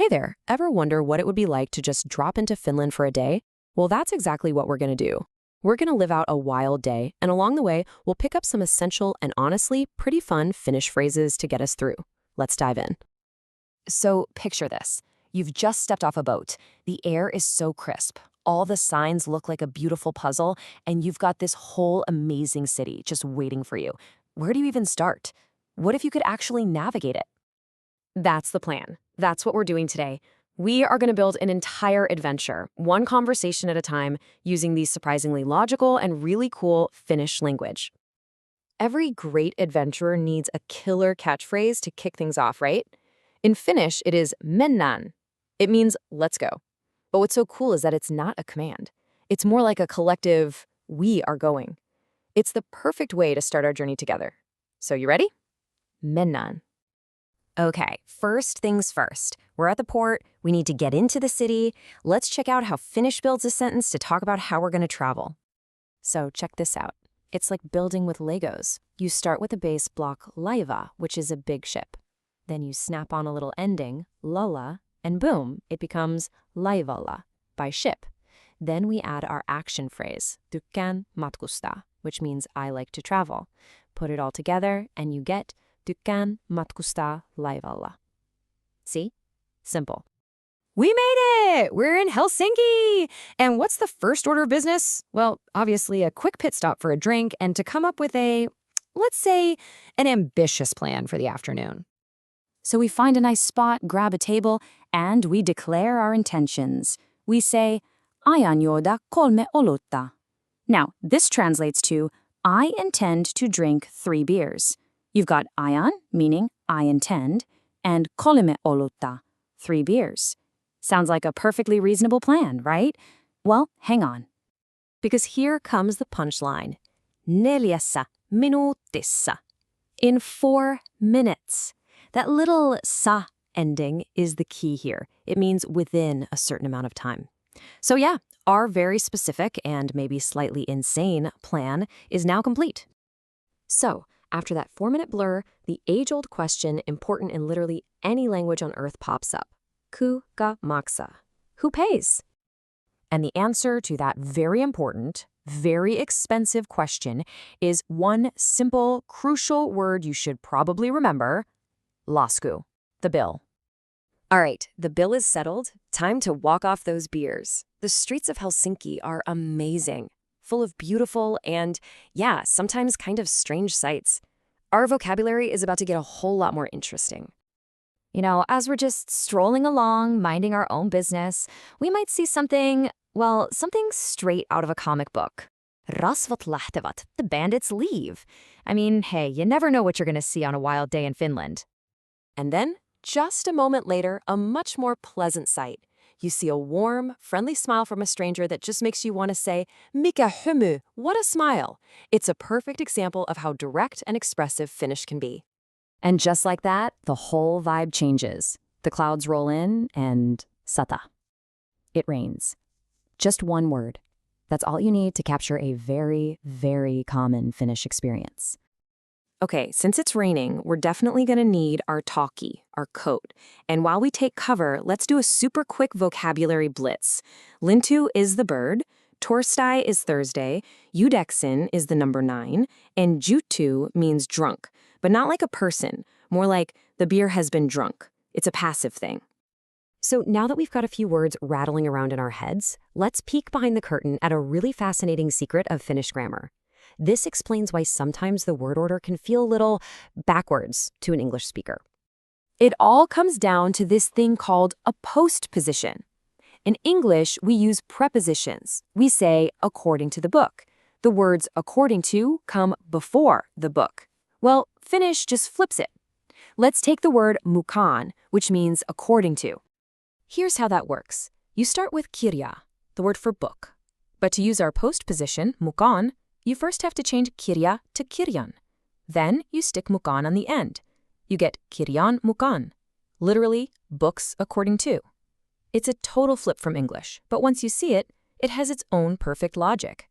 Hey there, ever wonder what it would be like to just drop into Finland for a day? Well, that's exactly what we're going to do. We're going to live out a wild day, and along the way, we'll pick up some essential and honestly pretty fun Finnish phrases to get us through. Let's dive in. So picture this. You've just stepped off a boat. The air is so crisp. All the signs look like a beautiful puzzle, and you've got this whole amazing city just waiting for you. Where do you even start? What if you could actually navigate it? That's the plan. That's what we're doing today. We are going to build an entire adventure, one conversation at a time, using these surprisingly logical and really cool Finnish language. Every great adventurer needs a killer catchphrase to kick things off, right? In Finnish, it is mennään. It means let's go. But what's so cool is that it's not a command. It's more like a collective, we are going. It's the perfect way to start our journey together. So you ready? Mennään. Okay, first things first. We're at the port. We need to get into the city. Let's check out how Finnish builds a sentence to talk about how we're going to travel. So check this out. It's like building with Legos. You start with a base block laiva, which is a big ship. Then you snap on a little ending, lalla, and boom, it becomes laivalla, by ship. Then we add our action phrase, tykkään matkustaa, which means I like to travel. Put it all together and you get tykkään matkustaa laivalla. See? Simple. We made it! We're in Helsinki! And what's the first order of business? Well, obviously a quick pit stop for a drink and to come up with let's say, an ambitious plan for the afternoon. So we find a nice spot, grab a table, and we declare our intentions. We say, aion juoda 3 olutta. Now, this translates to, I intend to drink 3 beers. You've got aion, meaning I intend, and 3 olutta, 3 beers. Sounds like a perfectly reasonable plan, right? Well, hang on. Because here comes the punchline. 4 minuutissa. In 4 minutes. That little sa ending is the key here. It means within a certain amount of time. So yeah, our very specific and maybe slightly insane plan is now complete. So, after that 4-minute blur, the age-old question important in literally any language on Earth pops up. Kuka maksaa? Who pays? And the answer to that very important, very expensive question is one simple, crucial word you should probably remember, lasku, the bill. All right, the bill is settled. Time to walk off those beers. The streets of Helsinki are amazing, full of beautiful and, yeah, sometimes kind of strange sights. Our vocabulary is about to get a whole lot more interesting. You know, as we're just strolling along, minding our own business, we might see something straight out of a comic book. Rasvat lähtevät, the bandits leave. I mean, hey, you never know what you're going to see on a wild day in Finland. And then, just a moment later, a much more pleasant sight. You see a warm, friendly smile from a stranger that just makes you want to say, Mikä hymy, what a smile. It's a perfect example of how direct and expressive Finnish can be. And just like that, the whole vibe changes. The clouds roll in and sata. It rains. Just one word. That's all you need to capture a very, very common Finnish experience. Okay, since it's raining, we're definitely going to need our talkie, our coat. And while we take cover, let's do a super quick vocabulary blitz. Lintu is the bird, torstai is Thursday, yhdeksän is the number 9, and juttu means drunk, but not like a person, more like the beer has been drunk. It's a passive thing. So now that we've got a few words rattling around in our heads, let's peek behind the curtain at a really fascinating secret of Finnish grammar. This explains why sometimes the word order can feel a little backwards to an English speaker. It all comes down to this thing called a postposition. In English, we use prepositions. We say, according to the book. The words according to come before the book. Well, Finnish just flips it. Let's take the word mukaan, which means according to. Here's how that works. You start with kirja, the word for book. But to use our postposition, mukaan, you first have to change kirja to kirjan. Then you stick mukaan on the end. You get kirjan mukaan, literally books according to. It's a total flip from English, but once you see it, it has its own perfect logic.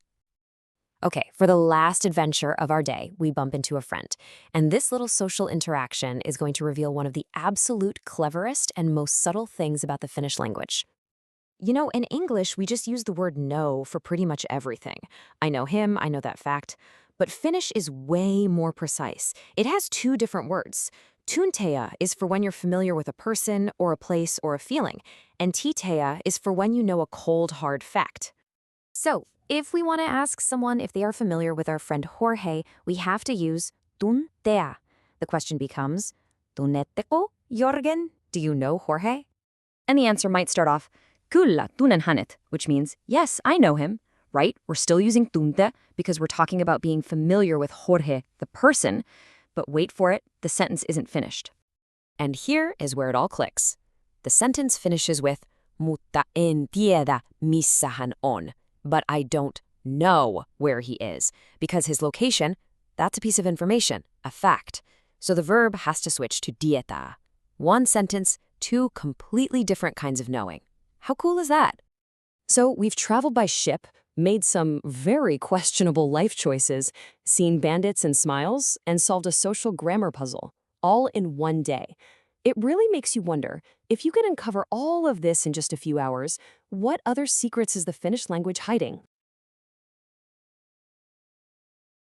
Okay, for the last adventure of our day, we bump into a friend. And this little social interaction is going to reveal one of the absolute cleverest and most subtle things about the Finnish language. You know, in English, we just use the word know for pretty much everything. I know him, I know that fact. But Finnish is way more precise. It has two different words. Tunteja is for when you're familiar with a person or a place or a feeling, and titeja is for when you know a cold, hard fact. So, if we want to ask someone if they are familiar with our friend Jorge, we have to use tuntea. The question becomes, tunnetteko, Jorgen? Do you know Jorge? And the answer might start off, Kyllä tunnen hänet, which means, yes, I know him, right? We're still using tunte because we're talking about being familiar with Jorge, the person. But wait for it, the sentence isn't finished. And here is where it all clicks. The sentence finishes with, mutta en tiedä missä hän on. But I don't know where he is, because his location, that's a piece of information, a fact. So the verb has to switch to tietää. One sentence, two completely different kinds of knowing. How cool is that? So we've traveled by ship, made some very questionable life choices, seen bandits and smiles, and solved a social grammar puzzle, all in one day. It really makes you wonder, if you could uncover all of this in just a few hours, what other secrets is the Finnish language hiding?